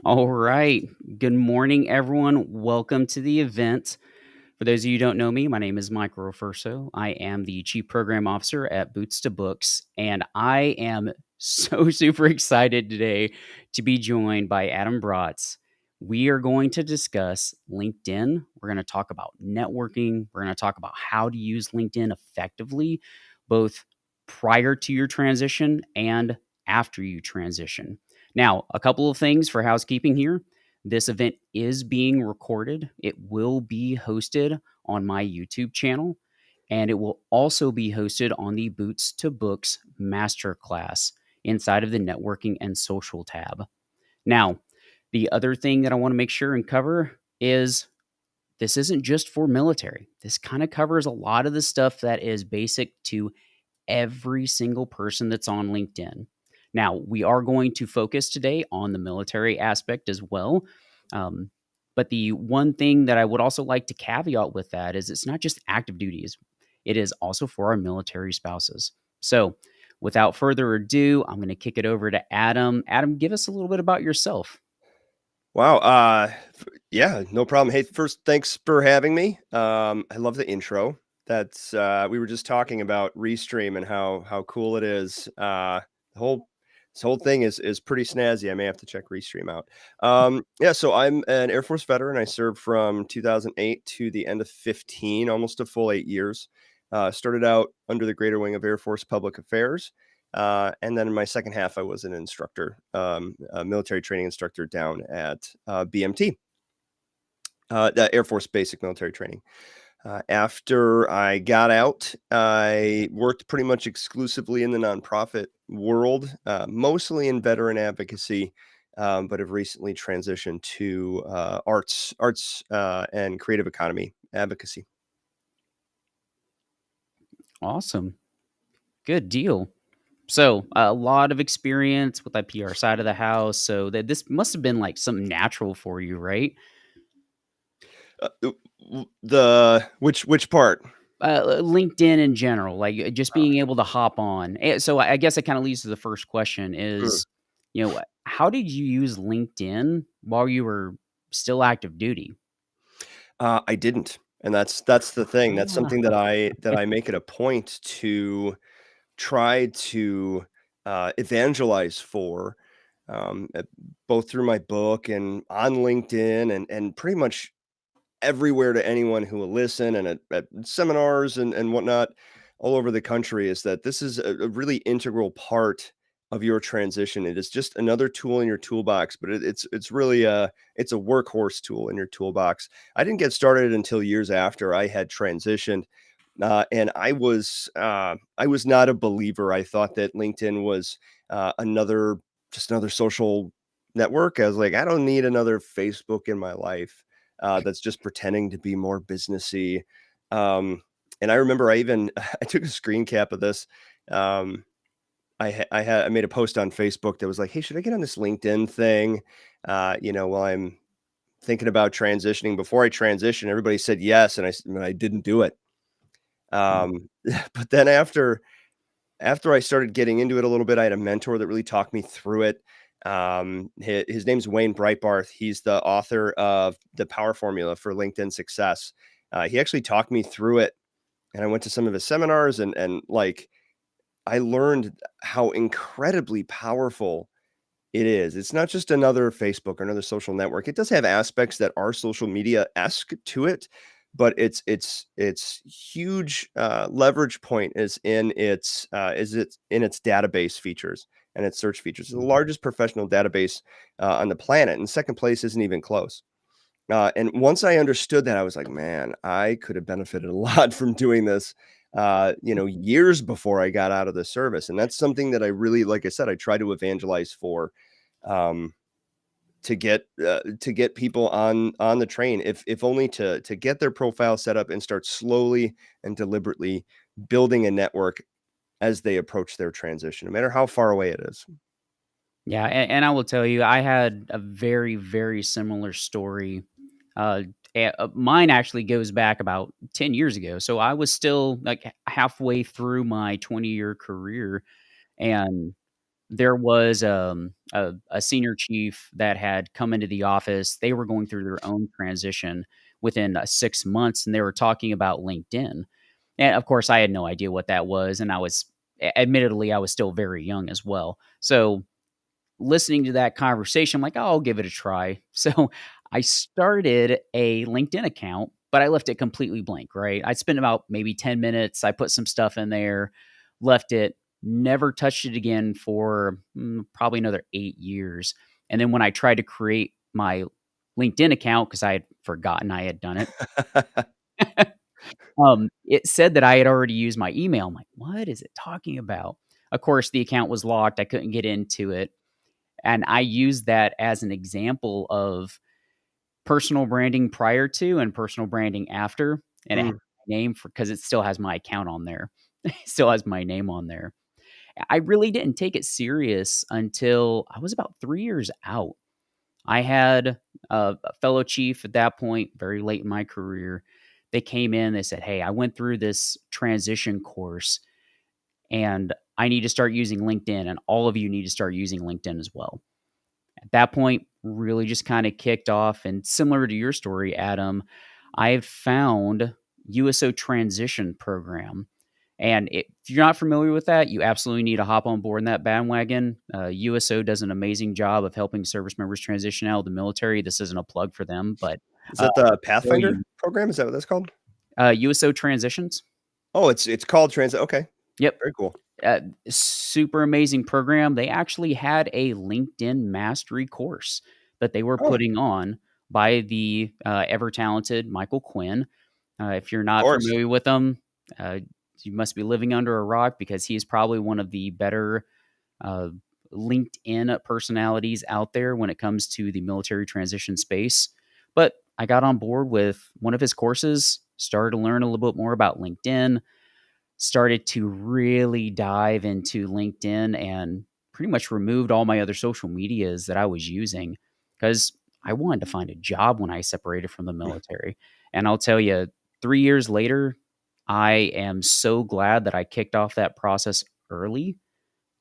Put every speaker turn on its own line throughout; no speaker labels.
All right. Good morning, everyone. Welcome to the event. For those of you who don't know me, my name is Mike Refuerzo. I am the Chief Program Officer at Boots to Books, and I am so super excited today to be joined by Adam Braatz. We are going to discuss LinkedIn. We're going to talk about networking. We're going to talk about how to use LinkedIn effectively, both prior to your transition and after you transition. Now, a couple of things for housekeeping here. This event is being recorded. It will be hosted on my YouTube channel, and it will also be hosted on the Boots to Books Masterclass inside of the Networking and Social tab. Now, the other thing that I want to make sure and cover is this isn't just for military. This kind of covers a lot of the stuff that is basic to every single person that's on LinkedIn. Now, we are going to focus today on the military aspect as well. Um, but the one thing that I would also like to caveat with that is it's not just active duties, it is also for our military spouses. So, without further ado, I'm going to kick it over to Adam. Adam, give us a little bit about yourself.
Wow. Yeah, no problem. Hey, first, thanks for having me. I love the intro. That's we were just talking about Restream and how cool it is. The whole this whole thing is pretty snazzy. I may have to check Restream out. Yeah, so I'm an Air Force veteran. I served from 2008 to the end of 15, almost a full 8 years. Started out under the Greater Wing of Air Force Public Affairs. And then in my second half, I was an instructor, a military training instructor down at BMT, the Air Force Basic Military Training. After I got out, I worked pretty much exclusively in the nonprofit world, mostly in veteran advocacy, but have recently transitioned to arts, and creative economy advocacy.
Awesome. Good deal. So, a lot of experience with that PR side of the house. So, that this must have been like something natural for you, right?
Uh, the which part?
LinkedIn in general, like, just being able to hop on. So I guess it kinda leads to the first question is, how did you use LinkedIn while you were still active duty?
I didn't, and that's the thing. That's
Ah,
something that I make it a point to try to evangelize for, uh, both through my book and on LinkedIn and pretty much everywhere to anyone who will listen and at seminars and whatnot all over the country is that this is a really integral part of your transition. It is just another tool in your toolbox, but it's really it's a workhorse tool in your toolbox. I didn't get started until years after I had transitioned, and I was not a believer. I thought that LinkedIn was another social network. I was like, I don't need another Facebook in my life that's just pretending to be more businessy. And I remember I even I took a screen cap of this. Um, I made a post on Facebook that was like, "Hey, should I get on this LinkedIn thing?" While I'm thinking about transitioning. Before I transitioned, everybody said yes, and I didn't do it.
mm,
But then after I started getting into it a little bit, I had a mentor that really talked me through it. His name's Wayne Breitbarth. He's the author of The Power Formula for LinkedIn Success. He actually talked me through it, and I went to some of his seminars, and like I learned how incredibly powerful it is. It's not just another Facebook or another social network. It does have aspects that are social media-esque to it, but its huge leverage point is in its database features and its search features. It's the
mm.
largest professional database on the planet, and second place isn't even close. And once I understood that, I was like, man, I could have benefited a lot from doing this, years before I got out of the service. And that's something that I really, like I said, I try to evangelize for, um, to get people on the train, if only to get their profile set up and start slowly and deliberately building a network as they approach their transition, no matter how far away it is.
Yeah, and I will tell you, I had a very, very similar story. Uh, Mine actually goes back about 10 years ago. So I was still like halfway through my 20-year career, and there was a senior chief that had come into the office. They were going through their own transition within 6 months, and they were talking about LinkedIn. And of course, I had no idea what that was, and admittedly, I was still very young as well. So listening to that conversation, I'm like, "Oh, I'll give it a try." So I started a LinkedIn account, but I left it completely blank, right? I spent about maybe 10 minutes. I put some stuff in there, left it, never touched it again for probably another 8 years. And then when I tried to create my LinkedIn account, because I had forgotten I had done it, it said that I had already used my email. I'm like, what is it talking about? Of course, the account was locked. I couldn't get into it. And I use that as an example of personal branding prior to and personal branding after, and it has
Mm.
my name because it still has my account on there. It still has my name on there. I really didn't take it serious until I was about 3 years out. I had a fellow chief at that point, very late in my career. They came in, they said, "Hey, I went through this transition course, and I need to start using LinkedIn, and all of you need to start using LinkedIn as well." At that point, really just kind of kicked off. And similar to your story, Adam, I've found USO Transition Program. And if you're not familiar with that, you absolutely need to hop on board in that bandwagon. USO does an amazing job of helping service members transition out of the military. This isn't a plug for them, but
Is
uh,
that the
tell
Pathfinder
you,
program? Is that what that's called?
USO Transitions.
Oh, it's called Transit. Okay,
Yep.
very cool.
uh, Super amazing program. They actually had a LinkedIn mastery course that they were
Oh, of
putting on by the ever talented Michael Quinn. If you're not
course.
familiar with him, uh, you must be living under a rock because he is probably one of the better uh, LinkedIn personalities out there when it comes to the military transition space. But I got on board with one of his courses, started to learn a little bit more about LinkedIn, started to really dive into LinkedIn and pretty much removed all my other social medias that I was using because I wanted to find a job when I separated from the military. And I'll tell you, 3 years later, I am so glad that I kicked off that process early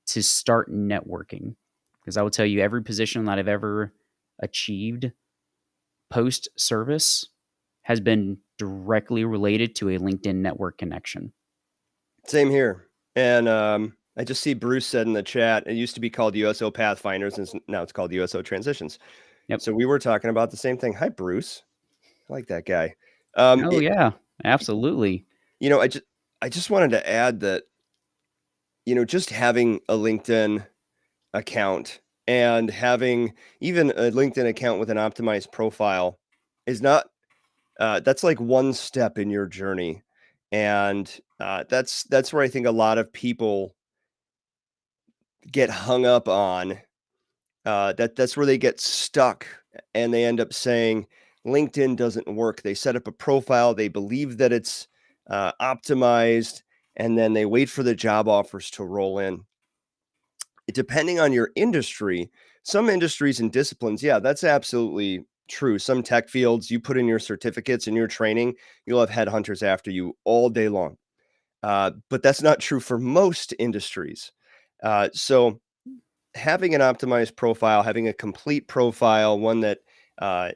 to start networking. Because I will tell you, every position that I've ever achieved post service has been directly related to a LinkedIn network connection.
Same here. And I just see Bruce said in the chat, it used to be called USO Pathfinders, and now it's called USO Transitions.
Yep.
So we were talking about the same thing. Hi, Bruce. I like that guy.
Oh, yeah, absolutely.
You know, I just wanted to add that, just having a LinkedIn account and having even a LinkedIn account with an optimized profile is not that's like one step in your journey. And that's where I think a lot of people get hung up on. That's where they get stuck, and they end up saying LinkedIn doesn't work. They set up a profile, they believe that it's optimized, and then they wait for the job offers to roll in. Depending on your industry, some industries and disciplines, yeah, that's absolutely true. Some tech fields, you put in your certificates and your training, you'll have headhunters after you all day long. But that's not true for most industries. So having an optimized profile, having a complete profile, one that uh,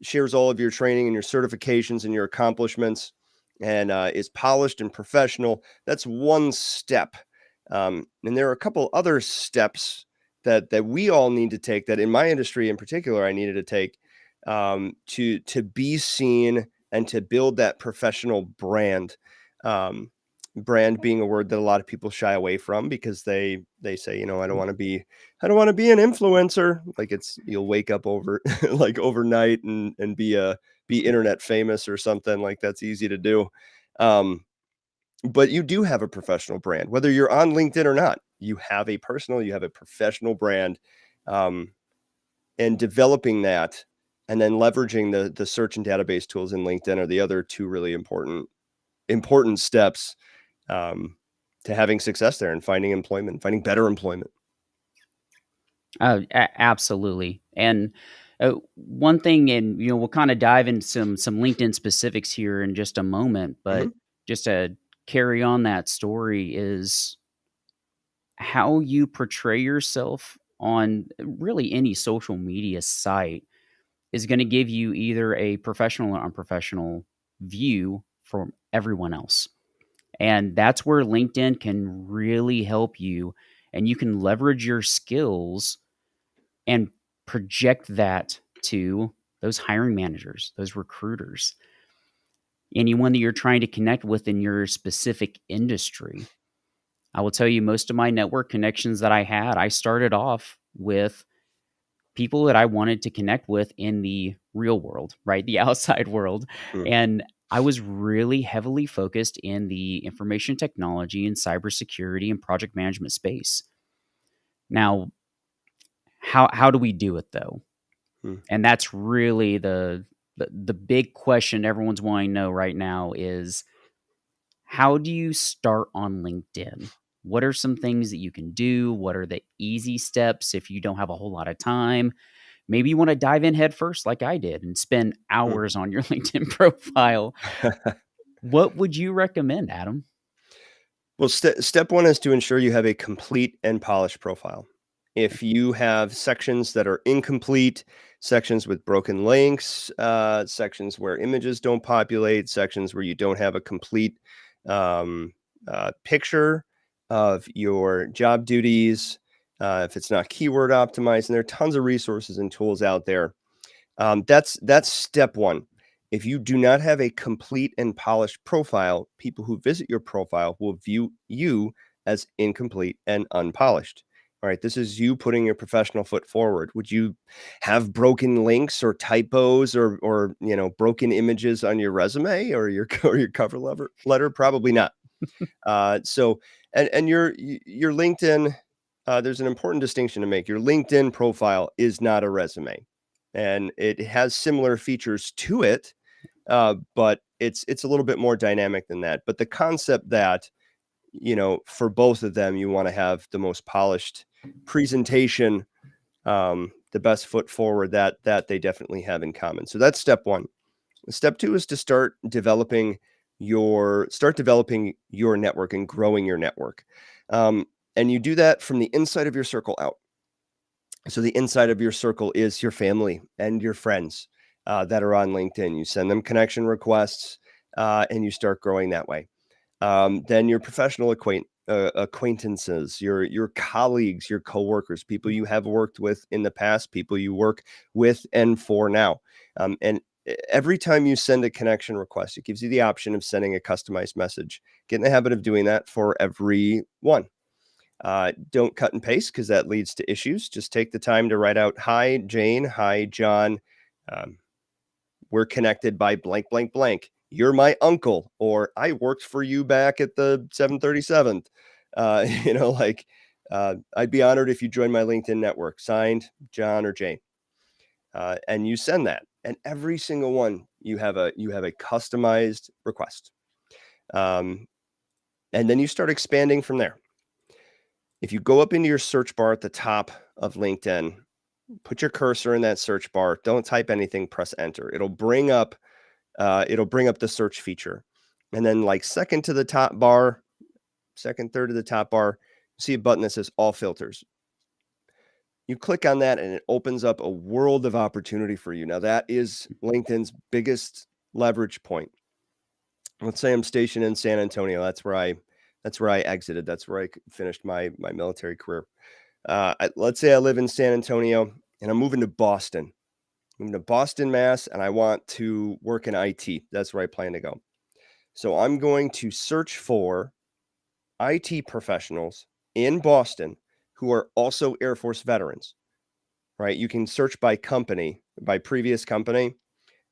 shares all of your training and your certifications and your accomplishments and is polished and professional, that's one step. And there are a couple other steps that we all need to take, that in my industry in particular I needed to take, to be seen and to build that professional brand. Um, brand being a word that a lot of people shy away from because they say, I don't want to be an influencer. Like you'll wake up like overnight and be internet famous or something. Like that's easy to do. But you do have a professional brand, whether you're on LinkedIn or not. You have a professional brand, and developing that, and then leveraging the search and database tools in LinkedIn are the other two really important steps, to having success there and finding better employment.
Oh, absolutely. And one thing, and we'll kind of dive into some LinkedIn specifics here in just a moment, but
Mhm.
just to carry on that story is how you portray yourself on really any social media site is going to give you either a professional or unprofessional view from everyone else. And that's where LinkedIn can really help you, and you can leverage your skills and project that to those hiring managers, those recruiters, anyone that you're trying to connect with in your specific industry. I will tell you, most of my network connections that I had, I started off with people that I wanted to connect with in the real world, right? The outside world.
Mm.
And I was really heavily focused in the information technology and cybersecurity and project management space. Now, how do we do it though?
Mm.
And that's really the big question everyone's wanting to know right now is, how do you start on LinkedIn? What are some things that you can do? What are the easy steps if you don't have a whole lot of time? Maybe you want to dive in head first, like I did, and spend
Mm.
hours on your LinkedIn profile. What would you recommend, Adam?
Well, step one is to ensure you have a complete and polished profile. If you have sections that are incomplete, sections with broken links, sections where images don't populate, sections where you don't have a complete, um, picture of your job duties, if it's not keyword optimized, and there are tons of resources and tools out there. That's step one. If you do not have a complete and polished profile, people who visit your profile will view you as incomplete and unpolished. All right, this is you putting your professional foot forward. Would you have broken links or typos or broken images on your resume or your or your cover letter? Probably not. So and your LinkedIn, there's an important distinction to make. Your LinkedIn profile is not a resume, and it has similar features to it, but it's a little bit more dynamic than that. But the concept that, for both of them, you want to have the most polished presentation, the best foot forward, that they definitely have in common. So that's step one. Step two is to start developing your network and growing your network. And you do that from the inside of your circle out. So the inside of your circle is your family and your friends, that are on LinkedIn. You send them connection requests, and you start growing that way. Then your professional acquaintances, your colleagues, your coworkers, people you have worked with in the past, people you work with and for now. And every time you send a connection request, it gives you the option of sending a customized message. Get in the habit of doing that for every one. Don't cut and paste because that leads to issues. Just take the time to write out, "Hi, Jane. Hi, John. Um, we're connected by blank, blank, blank. You're my uncle," or "I worked for you back at the 737th." I'd be honored if you join my LinkedIn network. Signed, John or Jane. And you send that, and every single one you have a customized request. Um, and then you start expanding from there. If you go up into your search bar at the top of LinkedIn, put your cursor in that search bar. Don't type anything. Press enter. It'll bring up the search feature, and then like second third of the top bar, see a button that says all filters. You click on that and it opens up a world of opportunity for you. Now that is LinkedIn's biggest leverage point. Let's say I'm stationed in San Antonio. That's where I exited. That's where I finished my military career. Let's say I live in San Antonio and I'm moving to Boston. Moving to Boston, Mass, and I want to work in IT. That's where I plan to go. So I'm going to search for IT professionals in Boston who are also Air Force veterans, right? You can search by company, by previous company.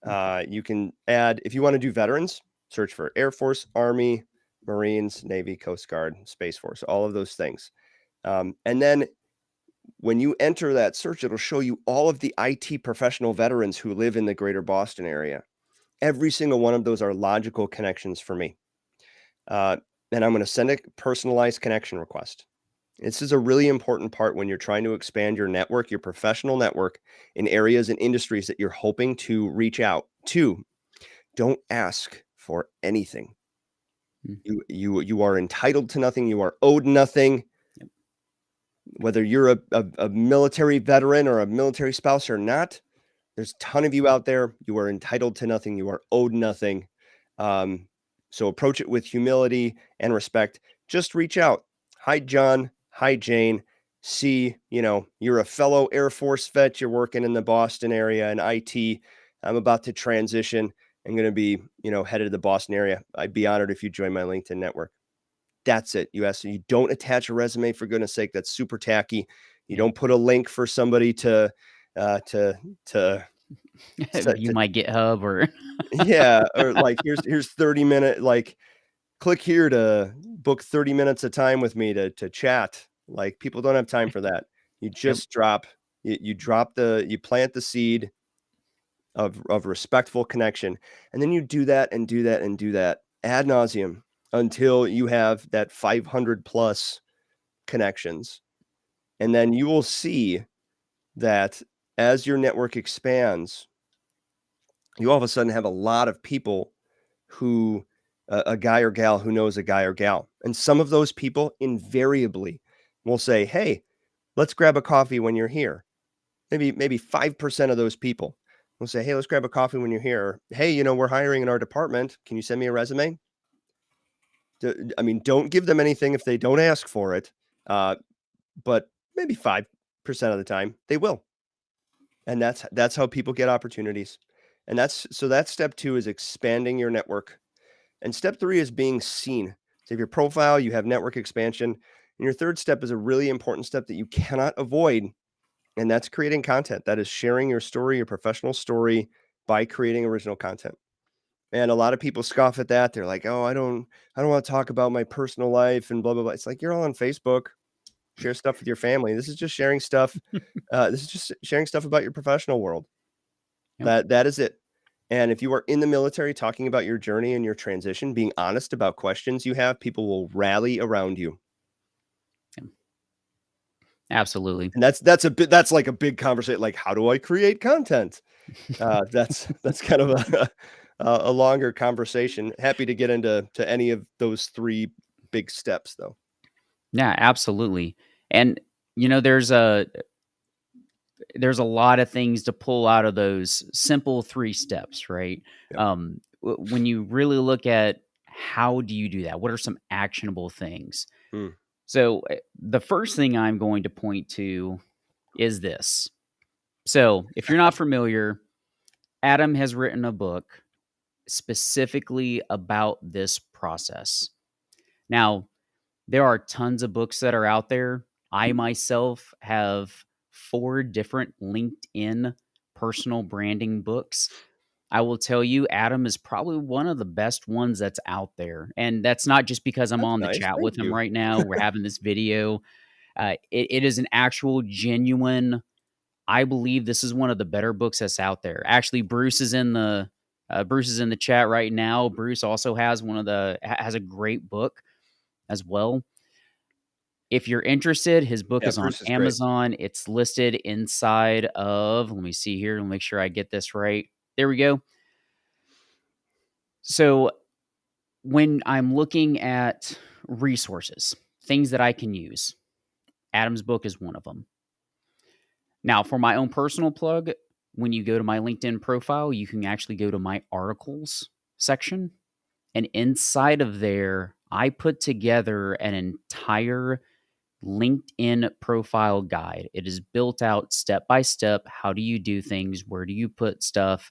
You can add, if you want to do veterans, search for Air Force, Army, Marines, Navy, Coast Guard, Space Force, all of those things. And then when you enter that search, it'll show you all of the IT professional veterans who live in the greater Boston area. Every single one of those are logical connections for me. And I'm going to send a personalized connection request. This is a really important part when you're trying to expand your network, your professional network in areas and industries that you're hoping to reach out to. Don't ask for anything. You are entitled to nothing. You are owed nothing.
Yep.
Whether you're a military veteran or a military spouse or not, there's a ton of you out there. You are entitled to nothing. You are owed nothing. So approach it with humility and respect. Just reach out. Hi, John. Hi, Jane. See, you're a fellow Air Force vet. You're working in the Boston area in IT. I'm about to transition. I'm going to be, headed to the Boston area. I'd be honored if you join my LinkedIn network. That's it. You don't attach a resume, for goodness sake. That's super tacky. You don't put a link for somebody to
View my GitHub or
yeah, or like here's 30-minute, like click here to book 30 minutes of time with me to chat. Like, people don't have time for that. You just you plant the seed of respectful connection, and then you do that and do that and do that ad nauseum until you have that 500 plus connections. And then you will see that as your network expands, you all of a sudden have a lot of people who a guy or gal who knows a guy or gal. And some of those people invariably will say, "Hey, let's grab a coffee when you're here." Maybe 5% of those people will say, "Hey, let's grab a coffee when you're here." Or, "Hey, we're hiring in our department. Can you send me a resume?" Don't give them anything if they don't ask for it. But maybe 5% of the time they will. And that's how people get opportunities. And that's step 2 is expanding your network. And step 3 is being seen. So if your profile, you have network expansion. And your third step is a really important step that you cannot avoid. And that's creating content. That is sharing your story, your professional story, by creating original content. And a lot of people scoff at that. They're like, "Oh, I don't want to talk about my personal life and blah, blah, blah." It's like, you're all on Facebook. Share stuff with your family. This is just sharing stuff. This is just sharing stuff about your professional world.
Yep.
That is it. And if you are in the military talking about your journey and your transition, being honest about questions you have, people will rally around you.
Absolutely.
And that's like a big conversation. Like, how do I create content? That's kind of a longer conversation. Happy to get into any of those 3 big steps, though.
Yeah, absolutely. And there's a lot of things to pull out of those simple 3 steps, right?
Yep.
When you really look at how do you do that? What are some actionable things?
Mm.
So the first thing I'm going to point to is this. So if you're not familiar, Adam has written a book specifically about this process. Now, there are tons of books that are out there. I myself have 4 different LinkedIn personal branding books. I will tell you, Adam is probably one of the best ones that's out there. And that's not just because I'm
That's
on the
nice.
chat
Thank
with him
you.
right now. We're having this video. It is an actual, genuine. I believe this is one of the better books that's out there. Actually, Bruce is in the chat right now. Bruce also has has a great book as well. If you're interested, his book
Yeah,
is on
Bruce is great.
Amazon. It's listed inside of, let me see here. Let me make sure I get this right. There we go. So when I'm looking at resources, things that I can use, Adam's book is one of them. Now, for my own personal plug, when you go to my LinkedIn profile, you can actually go to my articles section. And inside of there, I put together an entire LinkedIn profile guide. It is built out step by step. How do you do things? Where do you put stuff?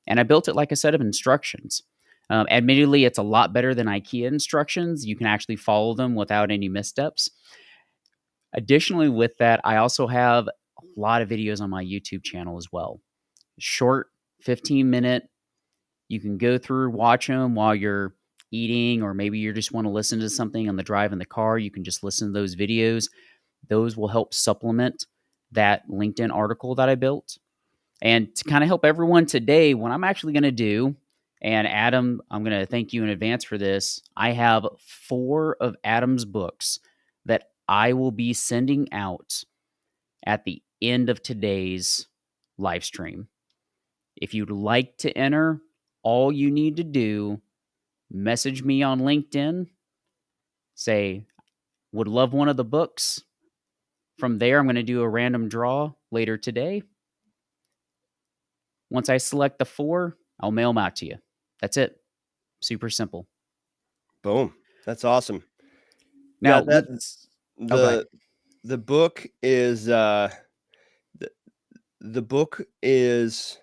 And I built it like a set of instructions. Admittedly, it's a lot better than IKEA instructions. You can actually follow them without any missteps. Additionally, with that, I also have a lot of videos on my YouTube channel as well. Short, 15-minute. You can go through, watch them while you're eating, or maybe you just want to listen to something on the drive in the car. You can just listen to those videos. Those will help supplement that LinkedIn article that I built. And to kind of help everyone today, what I'm actually going to do, and Adam, I'm going to thank you in advance for this. I have 4 of Adam's books that I will be sending out at the end of today's live stream. If you'd like to enter, all you need to do, message me on LinkedIn, say, would love one of the books. From there, I'm going to do a random draw later today. Once I select the 4, I'll mail them out to you. That's it. Super simple.
Boom. That's awesome.
Now,
Yeah,
let's. Oh, go ahead.
The book is the book is,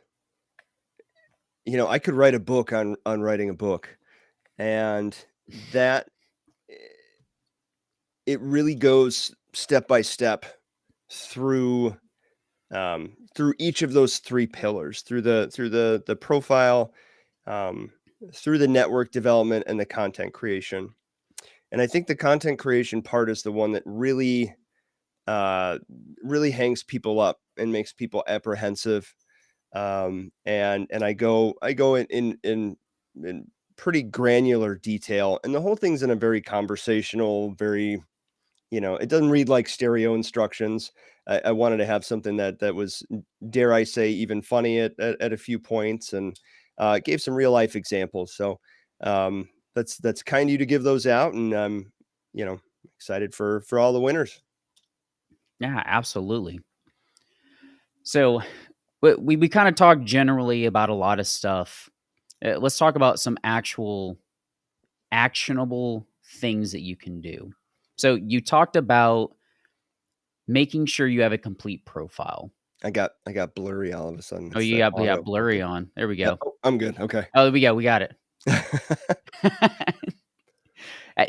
I could write a book on writing a book, and that it really goes step by step through through each of those 3 pillars, through the profile, through the network development, and the content creation. And I think the content creation part is the one that really really hangs people up and makes people apprehensive. And I go in pretty granular detail, and the whole thing's in a very conversational, very, it doesn't read like stereo instructions. I wanted to have something that was, dare I say, even funny at a few points, and gave some real life examples. So that's kind of you to give those out, and I'm excited for all the winners.
Yeah, absolutely. So we kind of talked generally about a lot of stuff. Let's talk about some actual actionable things that you can do. So you talked about making sure you have a complete profile.
I got blurry all of a sudden.
Oh,
It's
you
that
got
auto.
blurry on. There we
Yeah,
go.
oh, I'm good. Okay.
Oh, there we go. We got it.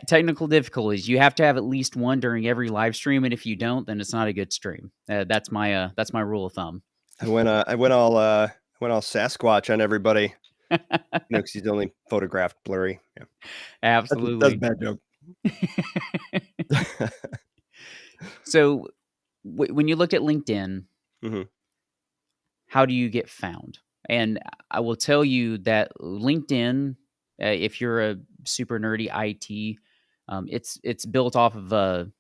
Technical difficulties. You have to have at least one during every live stream, and if you don't, then it's not a good stream. That's my rule of thumb.
I went all Sasquatch on everybody. Because he's only photographed blurry. Yeah. That's a
Absolutely.
bad joke.
So when you look at LinkedIn,
Mhm.
how do you get found? And I will tell you that LinkedIn, if you're a super nerdy IT, it's built off of a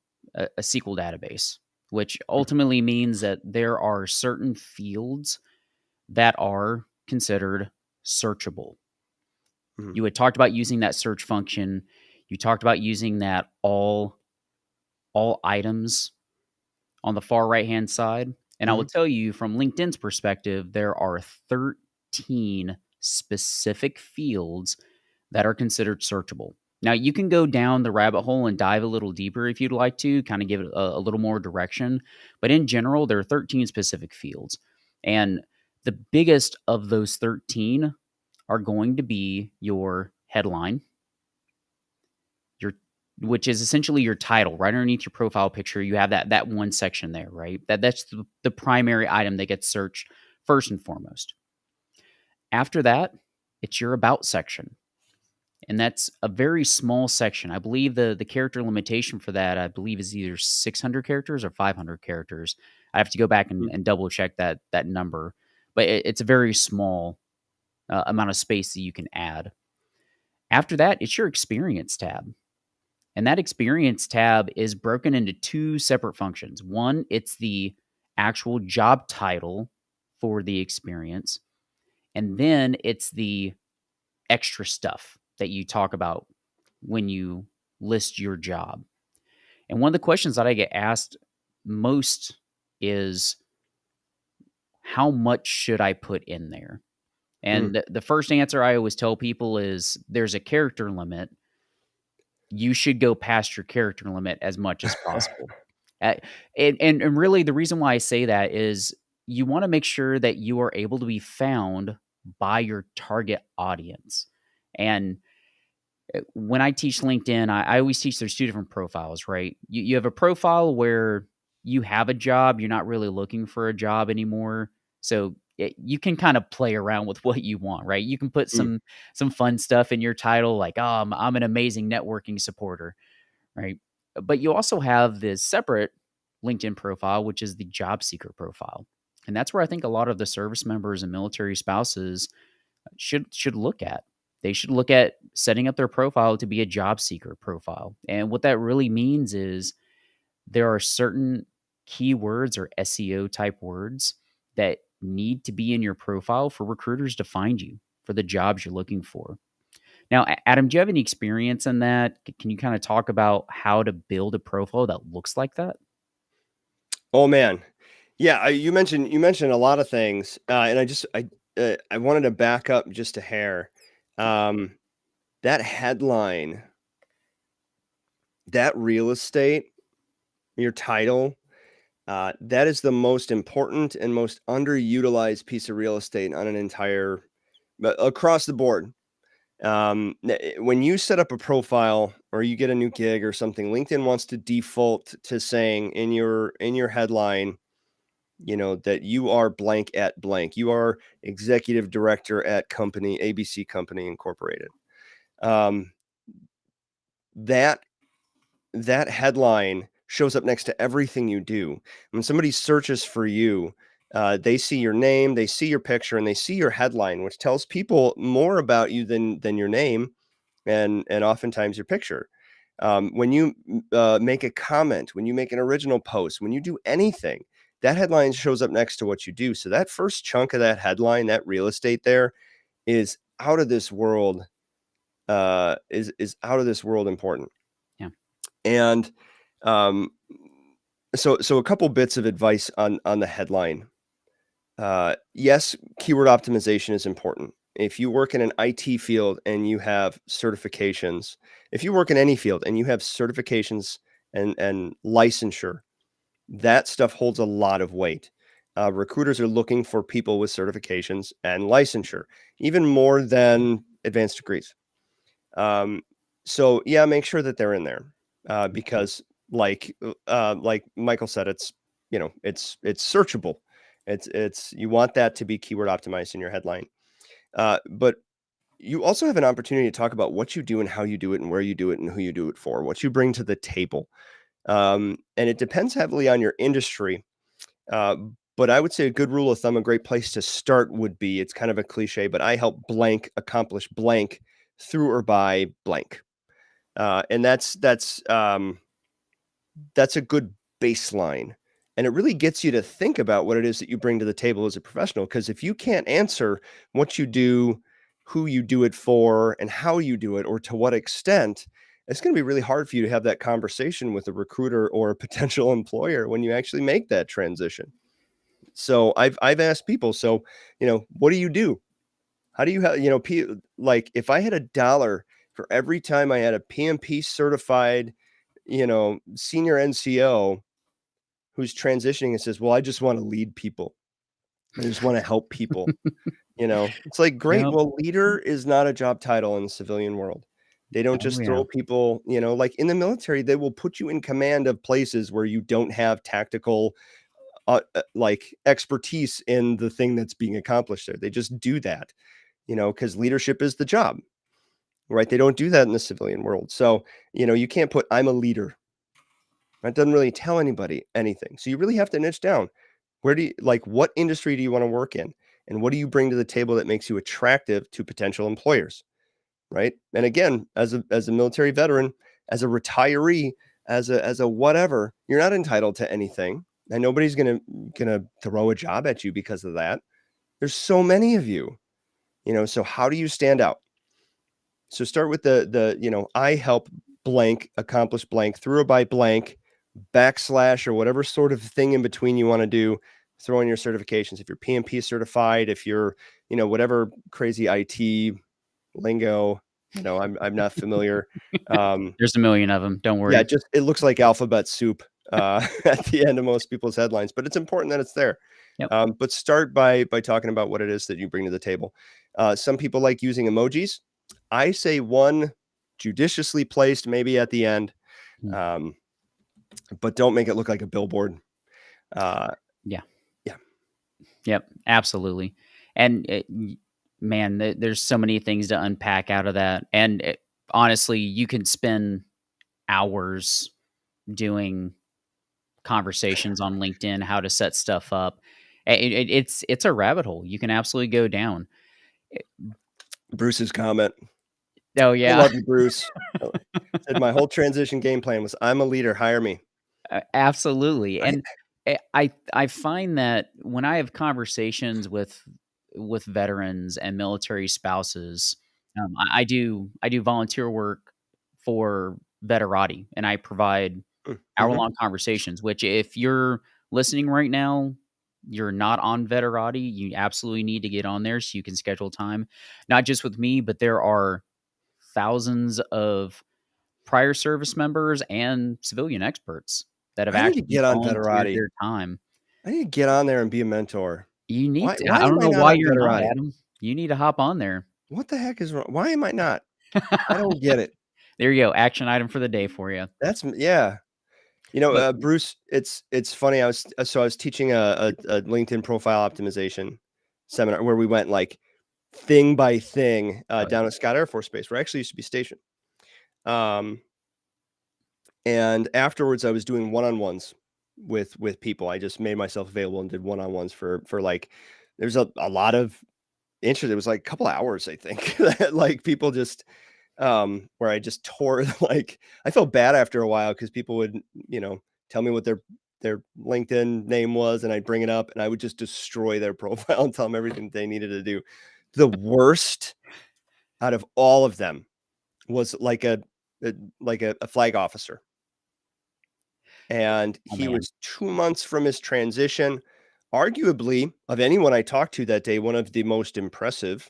SQL database, which ultimately means that there are certain fields that are considered searchable.
Mhm.
You had talked about using that search function. You talked about using that all items on the far right-hand side. And I will
Mhm.
tell you from LinkedIn's perspective, there are 13 specific fields that are considered searchable. Now, you can go down the rabbit hole and dive a little deeper if you'd like to, kind of give it a little more direction. But in general, there are 13 specific fields. And the biggest of those 13 are going to be your headline, your which is essentially your title. Right underneath your profile picture, you have that one section there, right? That's the primary item that gets searched first and foremost. After that, it's your about section. And that's a very small section. I believe the character limitation for that, I believe, is either 600 characters or 500 characters. I have to go back
Mhm.
and double check that number, but it's a very small amount of space that you can add. After that, it's your experience tab. And that experience tab is broken into 2 separate functions. One, it's the actual job title for the experience. And then it's the extra stuff that you talk about when you list your job. And one of the questions that I get asked most is, how much should I put in there?
Mm.
And the first answer I always tell people is, there's a character limit. You should go past your character limit as much as possible. Uh, and really, the reason why I say that is, you want to make sure that you are able to be found by your target audience. And when I teach LinkedIn, I always teach there's two different profiles, right? You have a profile where you have a job, you're not really looking for a job anymore. So you can kind of play around with what you want, right? You can put
Mm.
some fun stuff in your title, like, oh, I'm an amazing networking supporter, right? But you also have this separate LinkedIn profile, which is the job seeker profile. And that's where I think a lot of the service members and military spouses should look at. They should look at setting up their profile to be a job seeker profile. And what that really means is there are certain keywords or SEO type words that need to be in your profile for recruiters to find you for the jobs you're looking for. Now, Adam, do you have any experience in that? Can you kind of talk about how to build a profile that looks like that?
Oh man. Yeah, you mentioned a lot of things, and I wanted to back up just a hair. Um, that headline, that real estate, your title, that is the most important and most underutilized piece of real estate on an entire but across the board. When you set up a profile or you get a new gig or something, LinkedIn wants to default to saying in your headline, that you are blank at blank. You are executive director at company ABC Company Incorporated. Um, that that headline shows up next to everything you do. When somebody searches for you, they see your name, they see your picture, and they see your headline, which tells people more about you than your name and oftentimes your picture. When you make a comment, when you make an original post, when you do anything, that headline shows up next to what you do. So that first chunk of that headline, that real estate there, is out of this world. Is out of this world important.
Yeah.
And um, so a couple bits of advice on the headline. Yes, keyword optimization is important. If you work in an IT field and you have certifications, if you work in any field and you have certifications and licensure, that stuff holds a lot of weight. Recruiters are looking for people with certifications and licensure, even more than advanced degrees. Um, so yeah, make sure that they're in there because, like Michael said, it's searchable. It's you want that to be keyword optimized in your headline. But you also have an opportunity to talk about what you do and how you do it and where you do it and who you do it for, what you bring to the table. And it depends heavily on your industry. Uh, but I would say a good rule of thumb, a great place to start would be, it's kind of a cliche, but I help blank accomplish blank through or by blank. And that's a good baseline. And it really gets you to think about what it is that you bring to the table as a professional. Because if you can't answer what you do, who you do it for, and how you do it, or to what extent, it's going to be really hard for you to have that conversation with a recruiter or a potential employer when you actually make that transition. So I've asked people, so what do you do? How do you have, like if I had $1 for every time I had a PMP certified, senior NCO who's transitioning and says, well, I just want to lead people. I just want to help people. It's like, great.
Yep.
Well, leader is not a job title in the civilian world. They don't
Oh
just
yeah.
throw people, like in the military, they will put you in command of places where you don't have tactical, like expertise in the thing that's being accomplished there. They just do that, because leadership is the job, right? They don't do that in the civilian world. So, you can't put, I'm a leader. That doesn't really tell anybody anything. So you really have to niche down. Where do you like what industry do you want to work in? And what do you bring to the table that makes you attractive to potential employers? Right. And again, as a military veteran, as a retiree, as a whatever, you're not entitled to anything. And nobody's gonna throw a job at you because of that. There's so many of you, so how do you stand out? So start with I help blank accomplish blank through or by blank backslash or whatever sort of thing in between you want to do. Throw in your certifications. If you're PMP certified, if you're, whatever crazy IT lingo, I'm not familiar.
There's a million of them. Don't
Yeah,
worry.
just it looks like alphabet soup at the end of most people's headlines, but it's important that it's there.
Yep.
But start by talking about what it is that you bring to the table. Some people like using emojis. I say one judiciously placed, maybe at the end,
Mm.
um, but don't make it look like a billboard. Uh,
Yeah.
yeah,
Yep. Absolutely. And man, there's so many things to unpack out of that. And honestly, you can spend hours doing conversations on LinkedIn, how to set stuff up. It's a rabbit hole you can absolutely go down. Eh,
Bruce's comment.
Oh
I
yeah.
love you, Bruce. Said my whole transition game plan was I'm a leader, hire me.
Absolutely,
Right?
and I find that when I have conversations with veterans and military spouses, I do volunteer work for Veterati, and I provide
Mm-hmm.
hour-long conversations, which if you're listening right now, you're not on Veterati, you absolutely need to get on there so you can schedule time, not just with me, but there are thousands of prior service members and civilian experts that have
I need to
actually
get on
volunteered
Veterati.
their time.
I need to get on there and be a mentor.
You need to
Why
I
am
don't
I
know
not
why
on
you're not,
Veterati?
Adam. You need to hop on there.
What the heck is wrong? Why am I not? I don't get it.
There you go, action item for the day for you.
Yeah.
But
Bruce, it's funny. I was teaching a LinkedIn profile optimization seminar where we went like thing by thing
oh, yeah.
down at Scott Air Force Base, where I actually used to be stationed. Um, and afterwards, I was doing one-on-ones with people. I just made myself available and did one-on-ones for like. There's a lot of interest. It was like a couple hours, I think, that like people just where I just tore like I felt bad after a while because people would, tell me what their LinkedIn name was and I'd bring it up and I would just destroy their profile and tell them everything they needed to do. The worst out of all of them was like a flag officer. And
Oh,
he
man.
was 2 months from his transition, arguably of anyone I talked to that day, one of the most impressive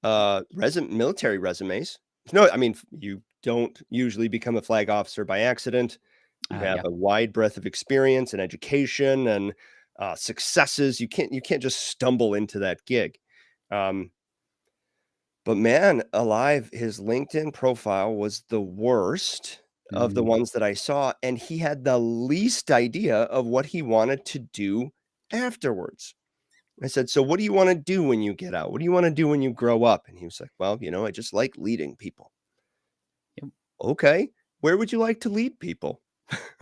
military resumes. No, I mean, you don't usually become a flag officer by accident. You have
Yeah.
a wide breadth of experience and education and successes. You can't just stumble into that gig. Um, but man, alive, his LinkedIn profile was the worst of the
Mhm.
ones that I saw, and he had the least idea of what he wanted to do afterwards. I said, "So what do you wanna do when you get out? What do you wanna do when you grow up?" And he was like, "Well, I just like leading people."
Yep.
"Okay, where would you like to lead people?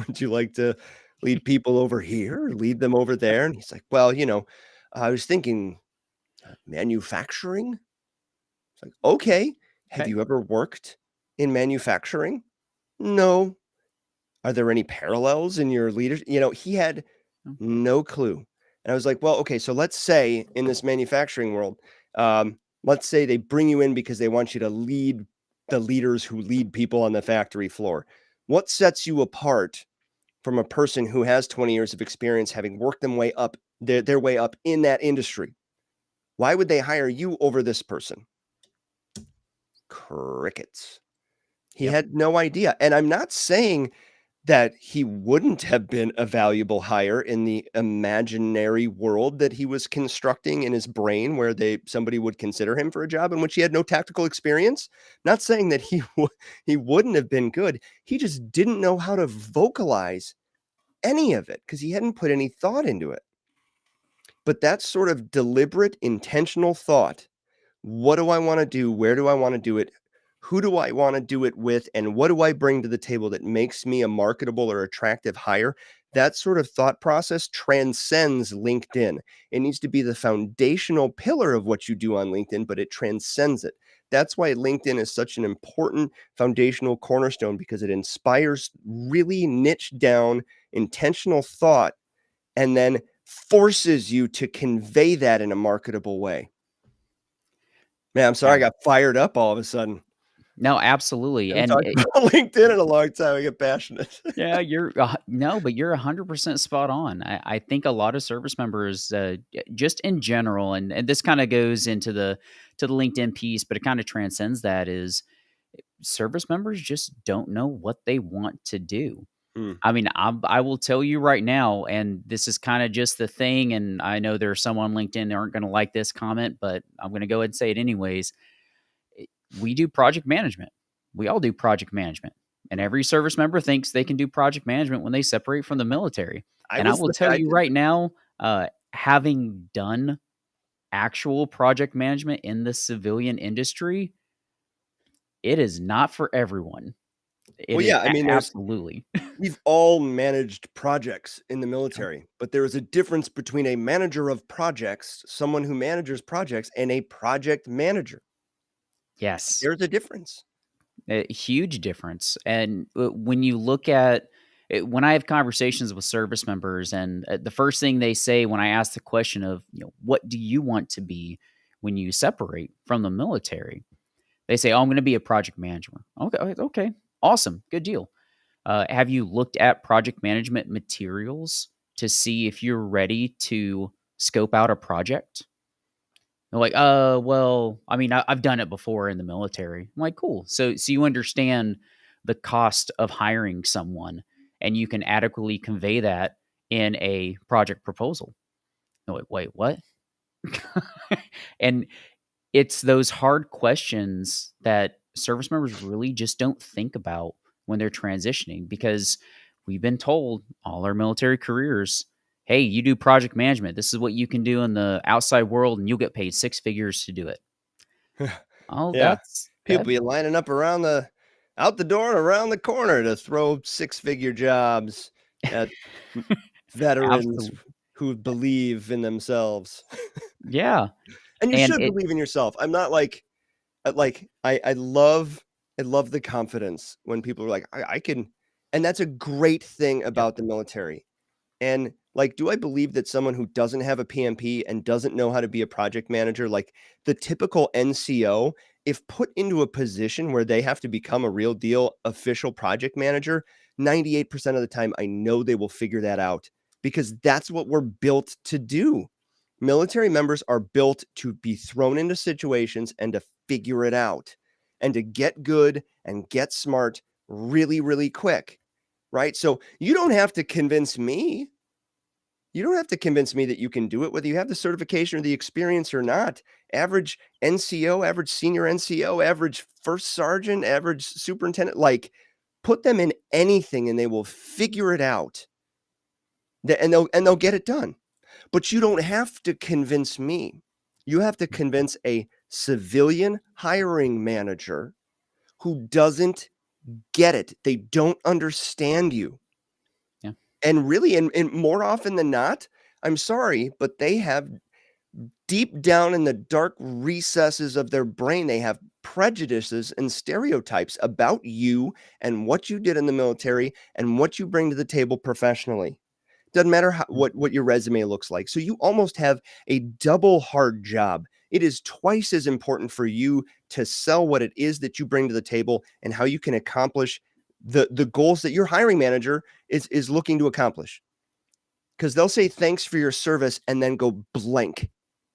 Would you like to lead people over here or lead them over there?" And he's like, "Well, I was thinking manufacturing." It's like, "Okay, have
Okay.
you ever worked in manufacturing?" "No." "Are there any parallels in your leadership?" He had
Mm.
no clue. And I was like, "Well, okay, so let's say in this manufacturing world, let's say they bring you in because they want you to lead the leaders who lead people on the factory floor. What sets you apart from a person who has 20 years of experience having worked them way up their way up in that industry? Why would they hire you over this person?" Crickets. He
Yep.
had no idea. And I'm not saying that he wouldn't have been a valuable hire in the imaginary world that he was constructing in his brain where somebody would consider him for a job in which he had no tactical experience. Not saying that he wouldn't have been good. He just didn't know how to vocalize any of it because he hadn't put any thought into it. But that sort of deliberate, intentional thought, what do I wanna do? Where do I wanna do it? Who do I wanna do it with? And what do I bring to the table that makes me a marketable or attractive hire? That sort of thought process transcends LinkedIn. It needs to be the foundational pillar of what you do on LinkedIn, but it transcends it. That's why LinkedIn is such an important foundational cornerstone because it inspires really niche down, intentional thought and then forces you to convey that in a marketable way. Man, I'm sorry I got fired up all of a sudden.
No, absolutely,
I haven't
and
talked about LinkedIn in a long time. I get passionate.
yeah, no, but you're 100% spot on. I think a lot of service members, just in general, and this kind of goes into the LinkedIn piece, but it kind of transcends that. Is service members just don't know what they want to do.
Mm,
I mean, I will tell you right now, and this is kind of just the thing. And I know there are some on LinkedIn that aren't going to like this comment, but I'm going to go ahead and say it anyways. we do project management. We all do project management. And every service member thinks they can do project management when they separate from the military.
I
And I
was
will
the
tell
I
you
did
right now, having done actual project management in the civilian industry, it is not for everyone. It
Well,
is
yeah, I mean,
absolutely.
we've all managed projects in the
Yep.
military, but there is a difference between a manager of projects, someone who manages projects, and a project manager.
Yes.
There's a difference.
A huge difference. And when you look at when I have conversations with service members, and the first thing they say when I ask the question of, what do you want to be when you separate from the military? They say, "Oh, I'm going to be a project manager." Okay, okay, awesome, good deal. Have you looked at project management materials to see if you're ready to scope out a project? They're like, well, I mean, I've done it before in the military." I'm like, "Cool. So you understand the cost of hiring someone, and you can adequately convey that in a project proposal." They're like, "Wait, what?" And it's those hard questions that service members really just don't think about when they're transitioning, because we've been told all our military careers, "Hey, you do project management. This is what you can do in the outside world, and you'll get paid six figures to do it." Oh,
Yeah.
that's
People
that.
be lining up around the out the door and around the corner to throw six-figure jobs at m veterans
Absolutely.
who believe in themselves.
Yeah.
And you
And
should
it,
believe in yourself. I'm not like, I love the confidence when people are like, I can," and that's a great thing
yep.
about the military. And, like, do I believe that someone who doesn't have a PMP and doesn't know how to be a project manager, like the typical NCO, if put into a position where they have to become a real deal official project manager, 98% of the time, I know they will figure that out because that's what we're built to do. Military members are built to be thrown into situations and to figure it out and to get good and get smart really, really quick, right? So you don't have to convince me. You don't have to convince me that you can do it, whether you have the certification or the experience or not. Average NCO, average senior NCO, average first sergeant, average superintendent, like put them in anything and they will figure it out. And they'll get it done. But you don't have to convince me. You have to convince a civilian hiring manager who doesn't get it. They don't understand you.
Yeah.
And really, and more often than not, I'm sorry, but they have deep down in the dark recesses of their brain, they have prejudices and stereotypes about you and what you did in the military and what you bring to the table professionally. Doesn't matter what your resume looks like. So you almost have a double hard job. It is twice as important for you to sell what it is that you bring to the table and how you can accomplish the goals that your hiring manager is looking to accomplish. Because they'll say thanks for your service and then go blank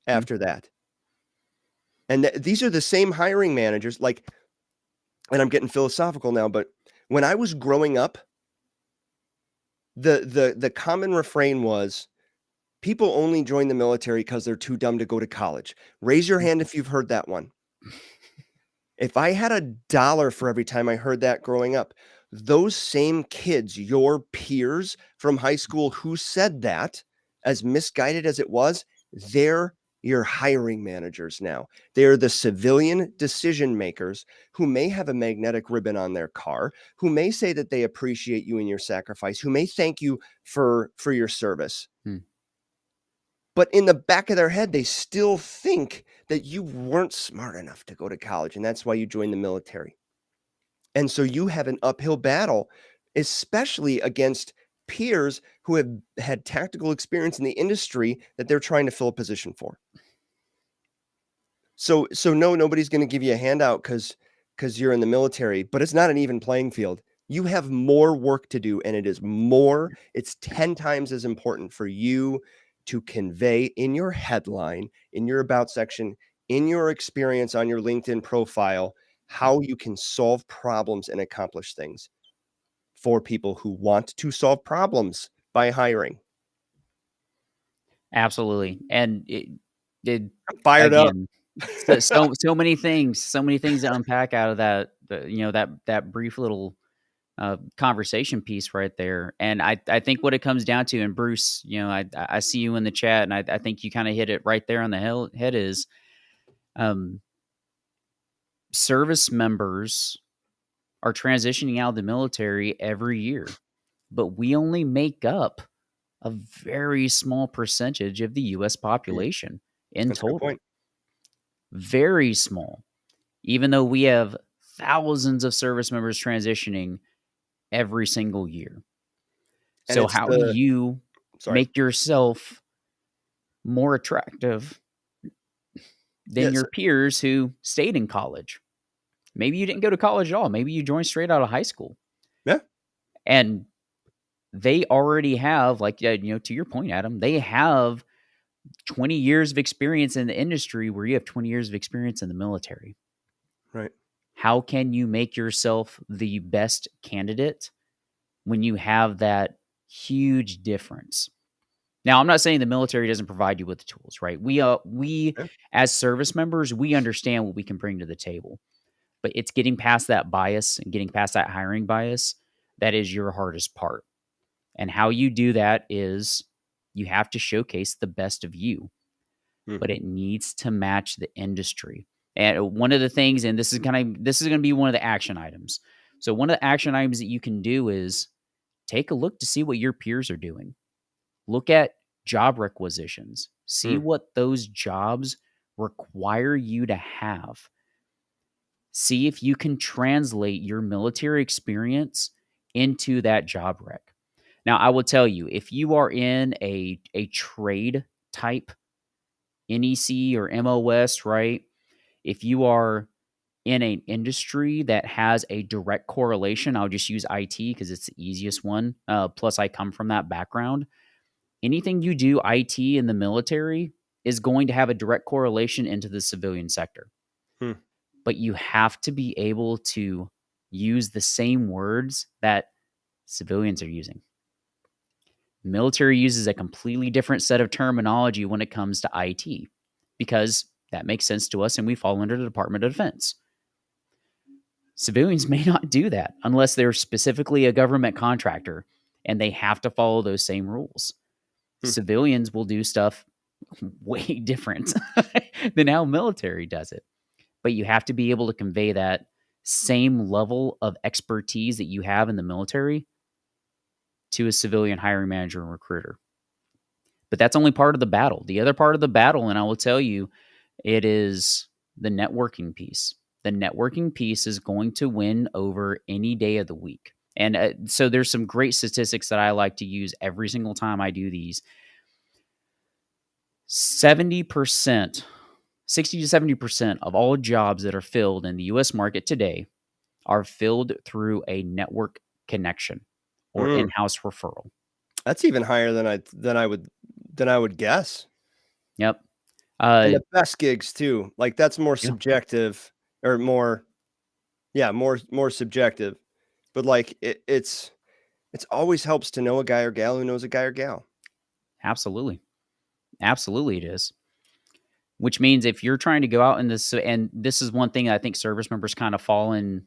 Mm.
after that. And these are the same hiring managers. Like, and I'm getting philosophical now, but when I was growing up, the common refrain was people only join the military because they're too dumb to go to college. Raise your hand if you've heard that one. If I had $1 for every time I heard that growing up, those same kids, your peers from high school who said that, as misguided as it was, they're your hiring managers now. They're the civilian decision makers who may have a magnetic ribbon on their car, who may say that they appreciate you and your sacrifice, who may thank you for your service.
Mm.
But in the back of their head, they still think that you weren't smart enough to go to college, and that's why you joined the military. And so you have an uphill battle, especially against peers who have had tactical experience in the industry that they're trying to fill a position for. So no, nobody's gonna give you a handout because you're in the military, but it's not an even playing field. You have more work to do, and it's 10 times as important for you to convey in your headline, in your about section, in your experience on your LinkedIn profile, how you can solve problems and accomplish things for people who want to solve problems by hiring.
Absolutely. And it
I'm fired up.
again. So so many things to unpack out of that, that brief little conversation piece right there. And I think what it comes down to, and Bruce, I see you in the chat, and I think you kind of hit it right there on the head is um, service members are transitioning out of the military every year, but we only make up a very small percentage of the U.S.
Mm,
population in
that's a good
total.
point.
Very small, even though we have thousands of service members transitioning every single year.
And
So
it's
how do
the
you
sorry.
make yourself more attractive than
Yes.
your peers who stayed in college? Maybe you didn't go to college at all. Maybe you joined straight out of high school,
Yeah.
and they already have, like, to your point, Adam, they have 20 years of experience in the industry where you have 20 years of experience in the military.
Right.
How can you make yourself the best candidate when you have that huge difference? Now, I'm not saying the military doesn't provide you with the tools, right? We
Yeah.
as service members, we understand what we can bring to the table. But it's getting past that bias and getting past that hiring bias that is your hardest part. And how you do that is you have to showcase the best of you, but
Mhm.
it needs to match the industry. And one of the things, and this is going to be one of the action items. So one of the action items that you can do is take a look to see what your peers are doing. Look at job requisitions. See
Mm,
what those jobs require you to have. See if you can translate your military experience into that job rec. Now, I will tell you, if you are in a trade type NEC or MOS, right? If you are in an industry that has a direct correlation, I'll just use IT because it's the easiest one. Plus, I come from that background. Anything you do IT in the military is going to have a direct correlation into the civilian sector.
hmm.
But you have to be able to use the same words that civilians are using. Military uses a completely different set of terminology when it comes to IT because that makes sense to us and we fall under the Department of Defense. Civilians may not do that unless they're specifically a government contractor and they have to follow those same rules.
Hmm.
Civilians will do stuff way different than how military does it. But you have to be able to convey that same level of expertise that you have in the military to a civilian hiring manager and recruiter. But that's only part of the battle. The other part of the battle, and I will tell you, it is the networking piece. The networking piece is going to win over any day of the week. And so there's some great statistics that I like to use every single time I do these. 70%, 60 to 70% of all jobs that are filled in the US market today are filled through a network connection or
Mm.
in-house referral.
That's even higher than I would guess.
Yep.
And
Uh,
the best gigs too. Like that's more
yeah,
subjective or more yeah, more subjective. But like it's always helps to know a guy or gal who knows a guy or gal.
absolutely. Absolutely, it is. Which means if you're trying to go out in this, and this is one thing I think service members kind of fall into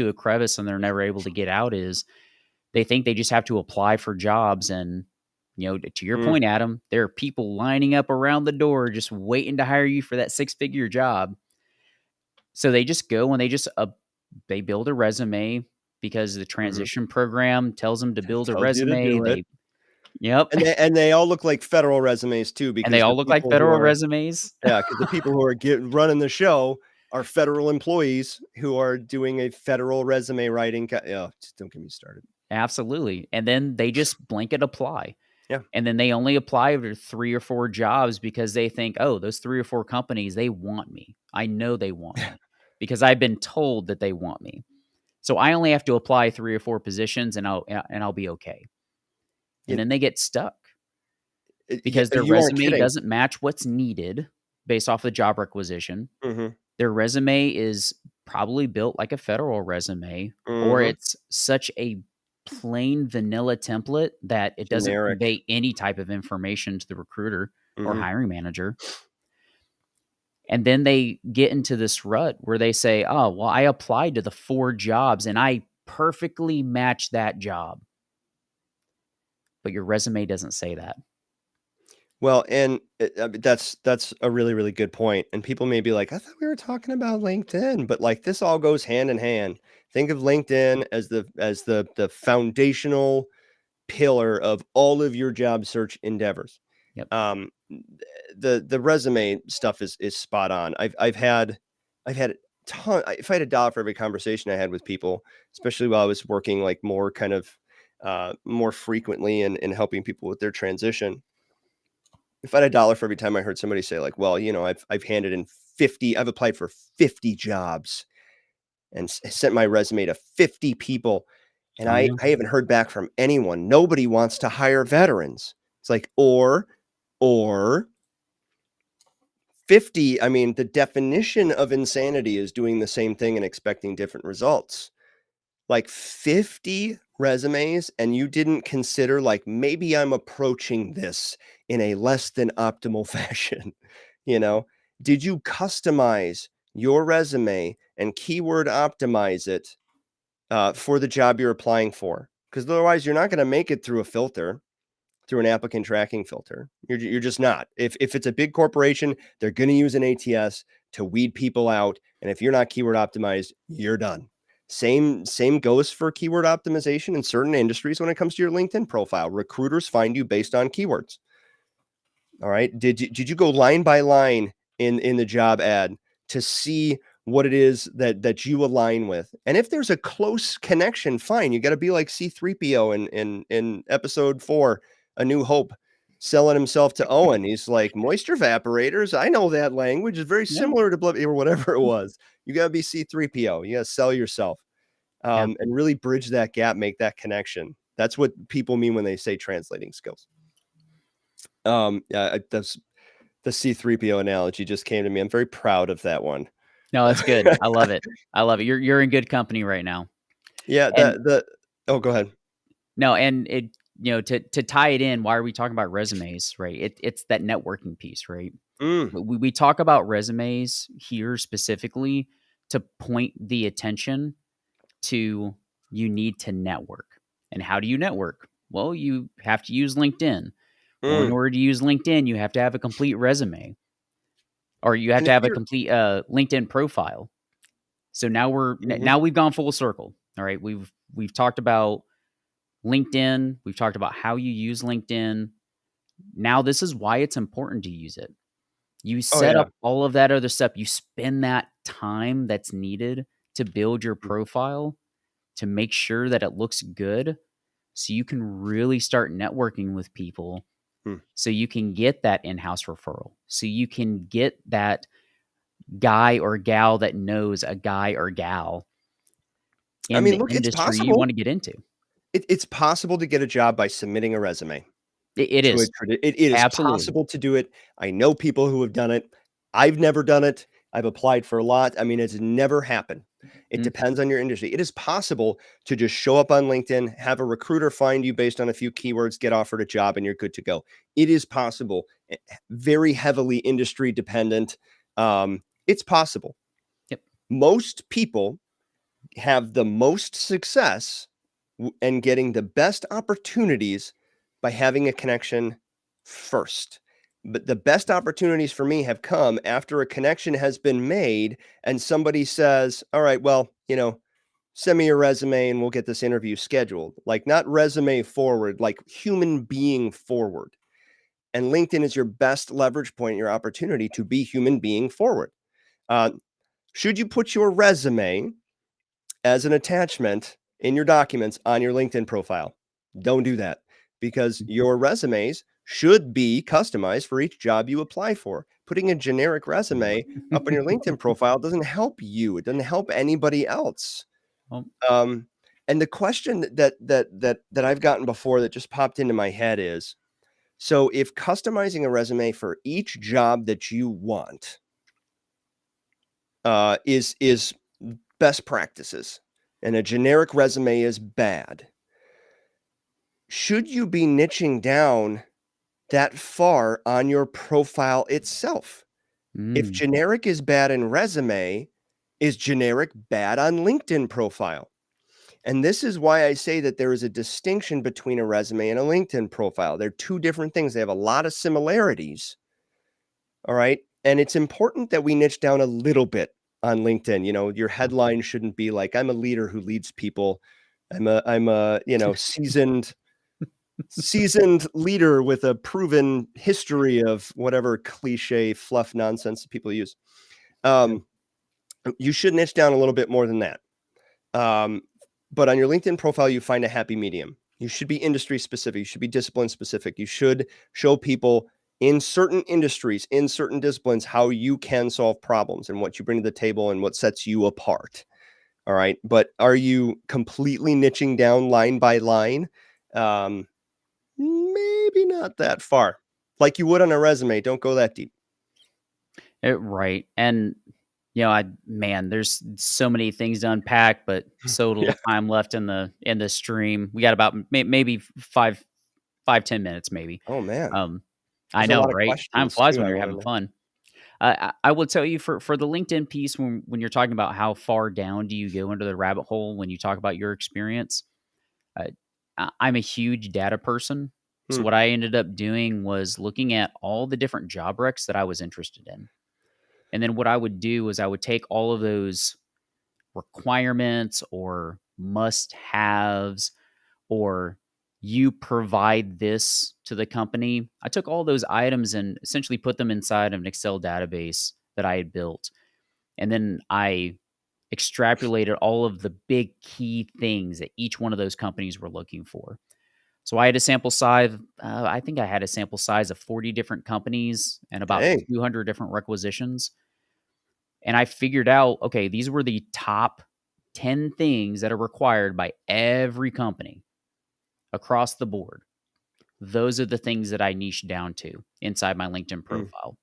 a crevice and they're never able to get out is they think they just have to apply for jobs. And, to your
Mm,
point, Adam, there are people lining up around the door just waiting to hire you for that 6-figure job. So they just go and they build a resume because the
mhm.
transition program tells them to build a
Tells you to
resume.
do it.
Yep.
And they all look like federal resumes too
And they
because the
all look like
people who
federal
are
resumes.
yeah, because the people who are running the show are federal employees who are doing a federal resume writing yeah, just don't get me started.
Absolutely. And then they just blanket apply.
Yeah.
And then they only apply to 3 or 4 jobs because they think, "Oh, those 3 or 4 companies, they want me. I know they want me because I've been told that they want me. So I only have to apply 3 or 4 positions and I'll be okay." And
You
then they get stuck
yeah,
because their
you aren't
resume
kidding.
doesn't match what's needed based off the job requisition.
Mhm,
Their resume is probably built like a federal resume, or
mhm.
it's such a plain vanilla template that it doesn't
Generic.
convey any type of information to the recruiter or
Mhm.
hiring manager. And then they get into this rut where they say, oh, well, I applied to the 4 jobs and I perfectly matched that job. But your resume doesn't say that.
Well, and I mean, that's a really, really good point. And people may be like, I thought we were talking about LinkedIn, but like this all goes hand in hand. Think of LinkedIn as the foundational pillar of all of your job search endeavors.
Yep.
The resume stuff is spot on. I've had a ton. If I had a dollar for every conversation I had with people, especially while I was working like more kind of more frequently and helping people with their transition. If I had a dollar for every time I heard somebody say like, well, I've applied for 50 jobs and sent my resume to 50 people, and
Oh,
I
yeah.
I haven't heard back from anyone. Nobody wants to hire veterans. It's like, or 50, I mean, the definition of insanity is doing the same thing and expecting different results. Like 50 resumes, and you didn't consider like, maybe I'm approaching this in a less than optimal fashion, you know? Did you customize your resume and keyword optimize it for the job you're applying for? Because otherwise, you're not going to make it through a filter, through an applicant tracking filter. You're just not. If it's a big corporation, they're going to use an ATS to weed people out, and if you're not keyword optimized, you're done. Same goes for keyword optimization in certain industries when it comes to your LinkedIn profile. Recruiters find you based on keywords. All right. Did you go line by line in the job ad to see what it is that you align with? And if there's a close connection, fine. You got to be like C3PO in episode 4, A New Hope, selling himself to Owen. He's like, moisture evaporators. I know that language is very
Yeah.
similar to or whatever it was. You got to be C3PO. You got to sell yourself,
Yeah.
and really bridge that gap, make that connection. That's what people mean when they say translating skills. Yeah, that's the C3PO analogy just came to me. I'm very proud of that one.
No, that's good. I love it. I love it. You're in good company right now.
Yeah,
And
oh, go ahead.
no, and it to tie it in, why are we talking about resumes, right? It's that networking piece, right?
Mm,
We talk about resumes here specifically to point the attention to you need to network. And how do you network? Well, you have to use LinkedIn. Well, in
mm.
order to use LinkedIn, you have to have a complete resume or you have
And
to
if
have a
you're
complete LinkedIn profile. So
Mhm,
now we've gone full circle. All right, we've talked about LinkedIn, we've talked about how you use LinkedIn. Now this is why it's important to use it. You
oh,
set
yeah.
up all of that other stuff. You spend that time that's needed to build your
Mm,
profile to make sure that it looks good so you can really start networking with people
mm.
so you can get that in-house referral. So you can get that guy or gal that knows a guy or gal
I
in
mean,
the
look, it's
industry you
possible.
wanna get into.
It's possible to get a job by submitting a resume.
It
To a
is.
tradi it is
Absolutely.
possible to do it. I know people who have done it. I've never done it. I've applied for a lot. I mean, it's never happened. It
Mm,
depends on your industry. It is possible to just show up on LinkedIn, have a recruiter find you based on a few keywords, get offered a job, and you're good to go. It is possible. Very heavily industry dependent. It's possible.
yep.
Most people have the most success and getting the best opportunities by having a connection first. But the best opportunities for me have come after a connection has been made and somebody says, all right, well, send me your resume and we'll get this interview scheduled. Like not resume forward, like human being forward. And LinkedIn is your best leverage point, your opportunity to be human being forward. Uh, should you put your resume as an attachment in your documents on your LinkedIn profile? Don't do that because your resumes should be customized for each job you apply for. Putting a generic resume up on your LinkedIn profile doesn't help you. It doesn't help anybody else.
Well,
Um, and the question that I've gotten before that just popped into my head is, so if customizing a resume for each job that you want is best practices, and a generic resume is bad, should you be niching down that far on your profile itself? If
Mm.
generic is bad in resume, is generic bad on LinkedIn profile? And this is why I say that there is a distinction between a resume and a LinkedIn profile. They're two different things. They have a lot of similarities. All right. And it's important that we niche down a little bit on LinkedIn. Your headline shouldn't be like, I'm a leader who leads people. I'm a seasoned leader with a proven history of whatever cliche fluff nonsense that people use.
Yeah.
You should niche down a little bit more than that. Um, but on your LinkedIn profile, you find a happy medium. You should be industry specific. You should be discipline specific. You should show people in certain industries, in certain disciplines, how you can solve problems and what you bring to the table and what sets you apart. All right. But are you completely niching down line by line? Maybe not that far. Like you would on a resume. Don't go that deep.
Right. And there's so many things to unpack, but so
Yeah.
little time left in the stream. We got about maybe 5-10 minutes, maybe.
Oh man.
Um, I
There's a
know,
lot of
right? Time
questions
flies
too.
when
I
you're
want to
having
know.
fun. I will tell you for the LinkedIn piece, when you're talking about how far down do you go into the rabbit hole when you talk about your experience, uh, I'm a huge data person. So
Hmm.
what I ended up doing was looking at all the different job recs that I was interested in. And then what I would do is I would take all of those requirements or must haves or you provide this to the company. I took all those items and essentially put them inside of an Excel database that I had built. And then I extrapolated all of the big key things that each one of those companies were looking for. So I had a sample size, I think I had a sample size of 40 different companies and about
Dang.
200 different requisitions. And I figured out, okay, these were the top 10 things that are required by every company across the board. Those are the things that I niche down to inside my LinkedIn
Hmm.
profile.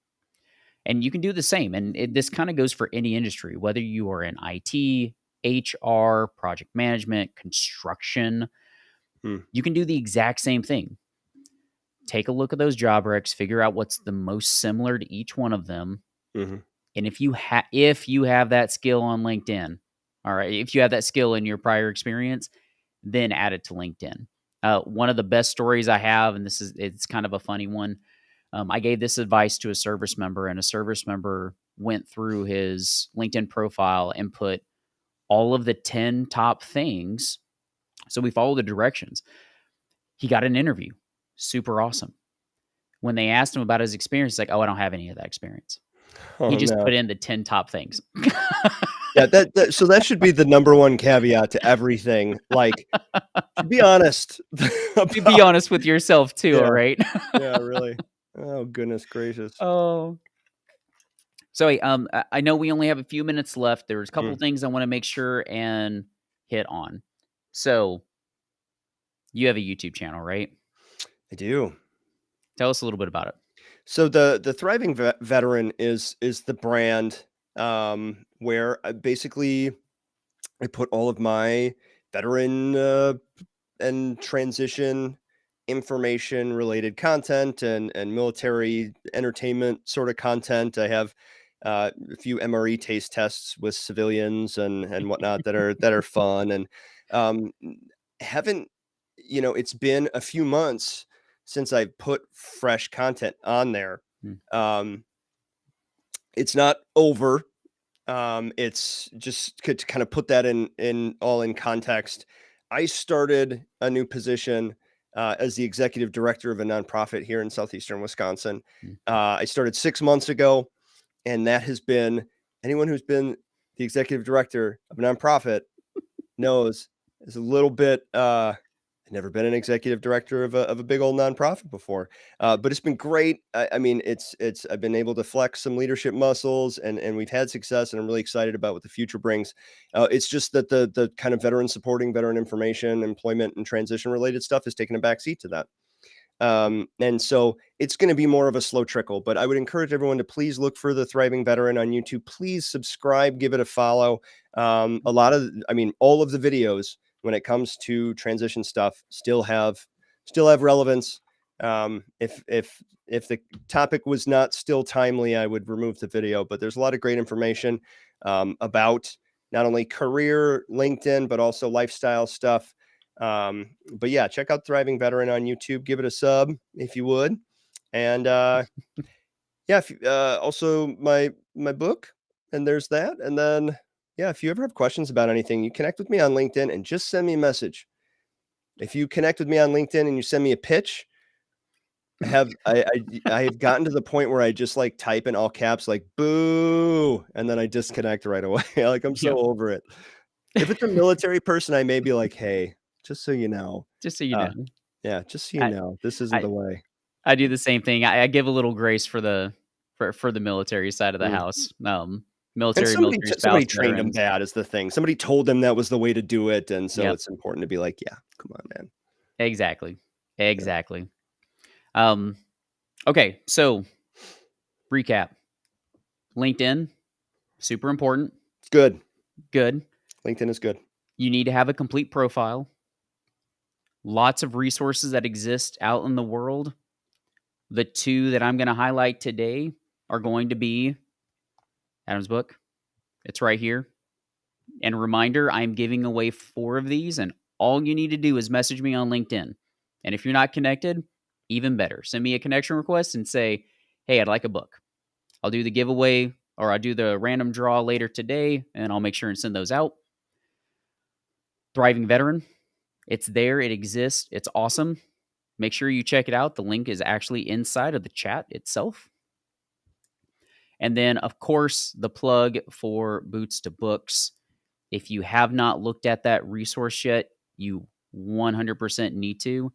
And you can do the same. And this kind of goes for any industry, whether you are in IT, HR, project management, construction,
Hmm.
you can do the exact same thing. Take a look at those job recs, figure out what's the most similar to each one of them.
Hmm.
And if you have that skill on LinkedIn, all right, if you have that skill in your prior experience, then add it to LinkedIn. One of the best stories I have, and it's kind of a funny one. I gave this advice to a service member, and a service member went through his LinkedIn profile and put all of the 10 top things. So we followed the directions. He got an interview. Super awesome. When they asked him about his experience, he's like, oh, I don't have any of that experience. He
Oh
just
no.
put in the 10 top things.
Yeah, so that should be the number one caveat to everything. Like, to be honest
Be
about
honest with yourself too, all
yeah,
right?
yeah, really. Oh, goodness gracious.
Oh. So, hey, I know we only have a few minutes left. There's a couple
Mm,
things I want to make sure and hit on. So, you have a YouTube channel, right?
I do.
Tell us a little bit about it.
So the Thriving Veteran is the brand, where basically I put all of my veteran and transition information related content and military entertainment sort of content. I have a few MRE taste tests with civilians and whatnot that are fun and um, haven't it's been a few months since I put fresh content on there.
Mm,
Um, it's not over. It's just to kind of put that in context. I started a new position as the executive director of a nonprofit here in southeastern Wisconsin.
mm.
I started 6 months ago, and that has been anyone who's been the executive director of a nonprofit knows is a little bit. I've never been an executive director of a big old nonprofit before, but it's been great. I mean, it's I've been able to flex some leadership muscles, and we've had success, and I'm really excited about what the future brings. It's just that the kind of veteran supporting, veteran information, employment, and transition related stuff has taken a backseat to that. And so it's going to be more of a slow trickle, but I would encourage everyone to please look for the Thriving Veteran on YouTube. Please subscribe, give it a follow. I mean, all of the videos when it comes to transition stuff still have relevance. If the topic was not still timely, I would remove the video. But there's a lot of great information about not only career LinkedIn, but also lifestyle stuff. But yeah, check out Thriving Veteran on YouTube. Give it a sub if you would. And yeah, also my book, and there's that. And then yeah, if you ever have questions about anything, you connect with me on LinkedIn and just send me a message. If you connect with me on LinkedIn and you send me a pitch, I have gotten to the point where I just like type in all caps like boo, and then I disconnect right away. Like I'm so
Yep.
over it. If it's a military person, I may be like, hey, just so you know,
Just so you
uh,
know.
yeah, just so you
I
know, this isn't
I
the way.
I do the same thing. I give a little grace for the military side of the
Mm.
house.
And
Military spouse
somebody trained them
veterans.
bad is the thing. Somebody told them that was the way to do it, and so
Yep.
it's important to be like, yeah, come on, man.
Exactly.
Yeah.
Exactly. Um, okay, so recap. LinkedIn, super important.
It's good.
Good.
LinkedIn is good.
You need to have a complete profile. Lots of resources that exist out in the world. The two that I'm going to highlight today are going to be Adam's book. It's right here. And a reminder, I'm giving away 4 of these, and all you need to do is message me on LinkedIn. And if you're not connected, even better. Send me a connection request and say, hey, I'd like a book. I'll do the giveaway or I'll do the random draw later today, and I'll make sure and send those out. Thriving Veteran, it's there, it exists, it's awesome. Make sure you check it out. The link is actually inside of the chat itself. And then, of course, the plug for Boots to Books. If you have not looked at that resource yet, you 100% need to.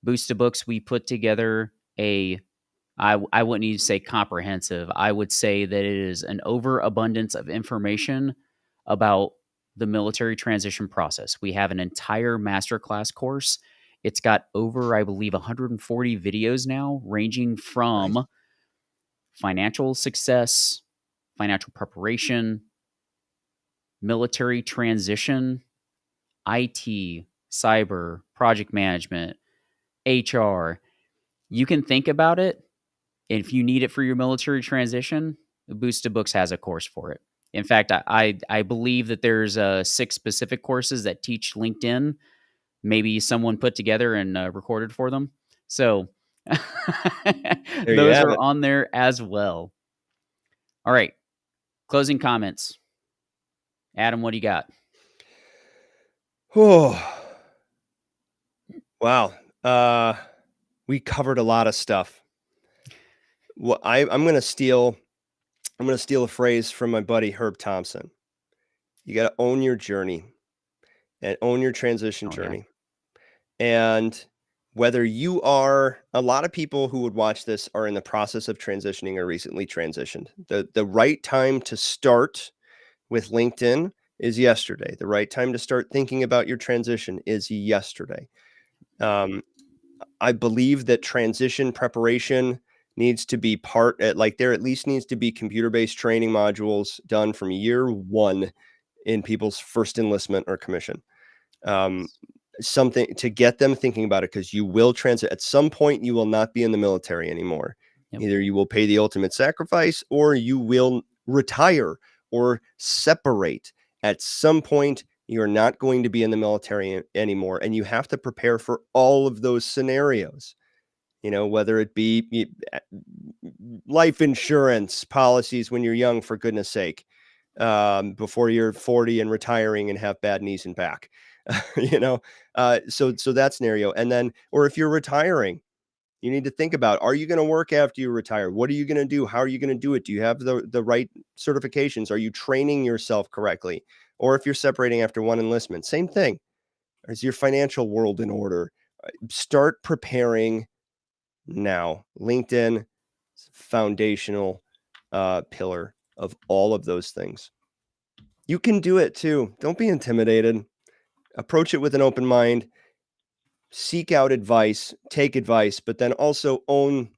Boots to Books, we put together I wouldn't even say comprehensive. I would say that it is an overabundance of information about the military transition process. We have an entire masterclass course. It's got over, I believe, 140 videos now, ranging
Right.
from financial success, financial preparation, military transition, IT, cyber, project management, HR. You can think about it. If you need it for your military transition, Boost to Books has a course for it. In fact, I believe that there's 6 specific courses that teach LinkedIn. Maybe someone put together and recorded for them. So
There you
those
have
are
it.
on there as well. All right. Closing comments. Adam, what do you got?
Oh, wow. We covered a lot of stuff. Well, I'm gonna steal a phrase from my buddy Herb Thompson. You got to own your journey and own your transition
Oh, yeah.
journey. And whether you are a lot of people who would watch this are in the process of transitioning or recently transitioned. The right time to start with LinkedIn is yesterday. The right time to start thinking about your transition is yesterday. Um, I believe that transition preparation needs to be there at least needs to be computer-based training modules done from year 1 in people's first enlistment or commission. Um, something to get them thinking about it, because you will transit at some point. You will not be in the military anymore.
Yep.
Either you will pay the ultimate sacrifice or you will retire or separate. At some point, you're not going to be in the military anymore, and you have to prepare for all of those scenarios. Whether it be life insurance policies when you're young, for goodness sake, before you're 40 and retiring and have bad knees and back. So that scenario. And then, or if you're retiring, you need to think about, are you going to work after you retire? What are you going to do? How are you going to do it? Do you have the right certifications? Are you training yourself correctly? Or if you're separating after one enlistment, same thing. Is your financial world in order? Start preparing now. LinkedIn is a foundational pillar of all of those things. You can do it too. Don't be intimidated. Approach it with an open mind. Seek out advice, take advice, but then also own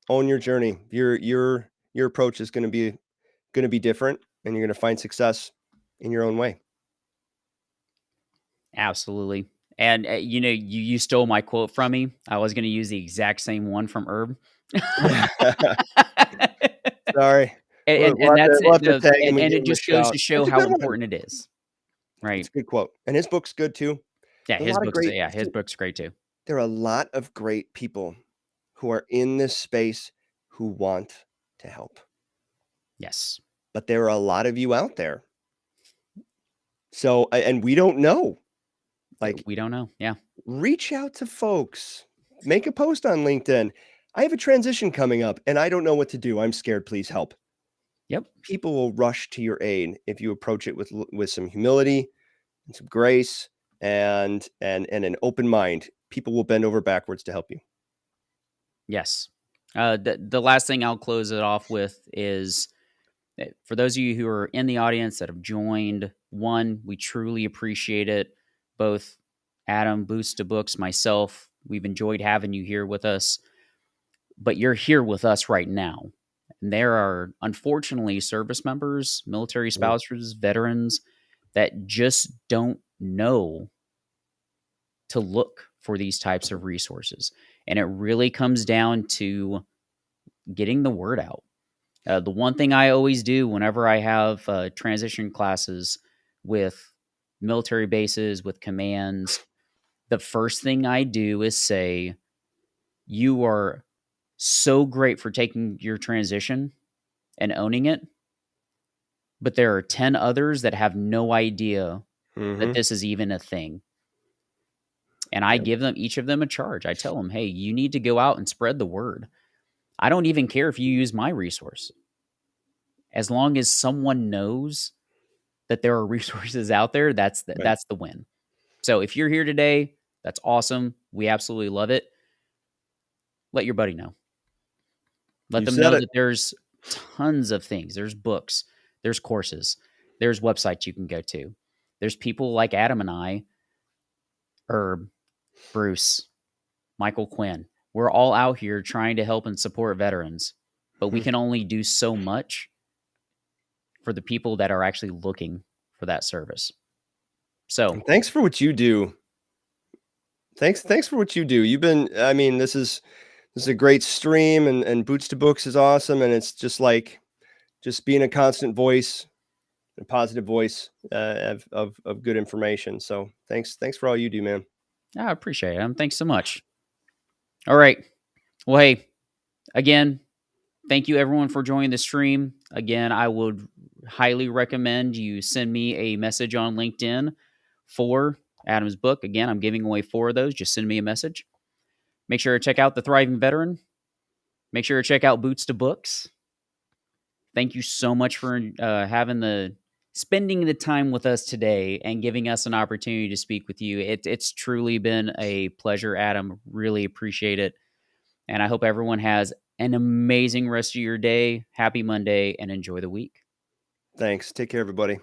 your journey. Your approach is going to be different, and you're going to find success in your own way.
Absolutely. And, you stole my quote from me. I was gonna use the exact same one from Herb.
Sorry.
And
We'll
and
we'll have to
that's
we'll
it,
have to
no,
tag him and
and
give
it
him a
just goes
shout.
to show
It's a
how
good one.
important it is,
It's
right?
a good quote, and his book's good too.
Yeah,
A lot of great
his book's great too.
there are a lot of great people who are in this space who want to help,
Yes.
but there are a lot of you out there. So, and we don't know. Like,
We don't know. Yeah.
reach out to folks. Make a post on LinkedIn. I have a transition coming up and I don't know what to do. I'm scared. Please help.
Yep.
People will rush to your aid if you approach it with some humility and some grace and an open mind. People will bend over backwards to help you.
Yes. The last thing I'll close it off with is, for those of you who are in the audience that have joined, one, we truly appreciate it. Both Adam, Boots to Books, myself, we've enjoyed having you here with us, but you're here with us right now. And there are, unfortunately, service members, military
Mhm.
spouses, veterans that just don't know to look for these types of resources. And it really comes down to getting the word out. The one thing I always do whenever I have transition classes with military bases, with commands, the first thing I do is say, you are so great for taking your transition and owning it, but there are 10 others that have no idea that
Mhm.
this is even a thing. And I
Yep.
give them, each of them, a charge. I tell them, hey, you need to go out and spread the word. I don't even care if you use my resource. As long as someone knows that there are resources out there,
Right.
that's the win. So if you're here today, that's awesome. We absolutely love it. Let your buddy know. Let
You
them
said
know
it.
that there's tons of things. There's books, there's courses, there's websites you can go to. There's people like Adam and I, Herb, Bruce, Michael Quinn. We're all out here trying to help and support veterans, but we
Mhm.
can only do so much for the people that are actually looking for that service. So,
And thanks for what you do. Thanks for what you do. You've been I mean, this is a great stream and Boots to Books is awesome and it's just like just being a constant voice, a positive voice of good information. So thanks for all you do, man.
I appreciate it. Thanks so much. All right. Well, hey, again, thank you everyone for joining the stream. Again, I would highly recommend you send me a message on LinkedIn for Adam's book. Again, I'm giving away 4 of those. Just send me a message. Make sure to check out The Thriving Veteran. Make sure to check out Boots to Books. Thank you so much for spending the time with us today and giving us an opportunity to speak with you. It's truly been a pleasure, Adam. Really appreciate it. And I hope everyone has an amazing rest of your day. Happy Monday and enjoy the week.
Thanks. Take care, everybody.